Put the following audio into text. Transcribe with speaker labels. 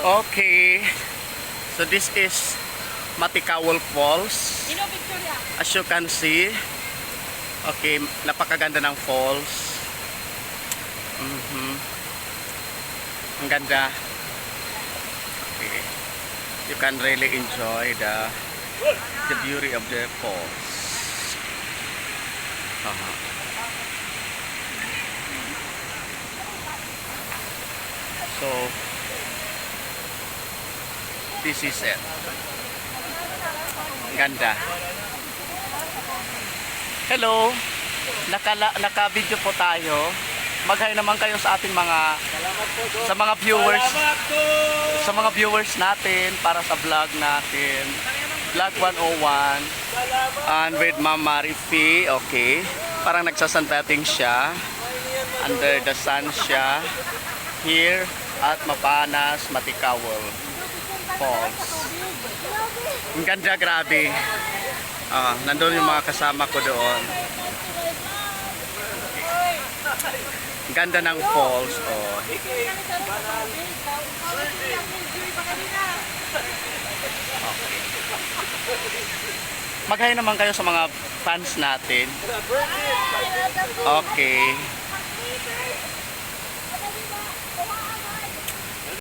Speaker 1: Okay. So this is Matikawal Falls. As you can see. Okay, napakaganda ng falls. Ang ganda. Okay. You can really enjoy the beauty of the falls. So this is it. Ang ganda. Hello. Naka-video po tayo. Mag-hi naman kayo sa ating mga viewers natin para sa vlog natin. Vlog 101 and with Ma'am Marifi. Okay. Parang nagsasunbathing siya. Under the sun siya. Here at Mapanas, Matikawal Falls. Ang ganda, grabe. Nandun yung mga kasama ko doon. Ang ganda ng falls. Okay. Mag-hi naman kayo sa mga fans natin. Okay.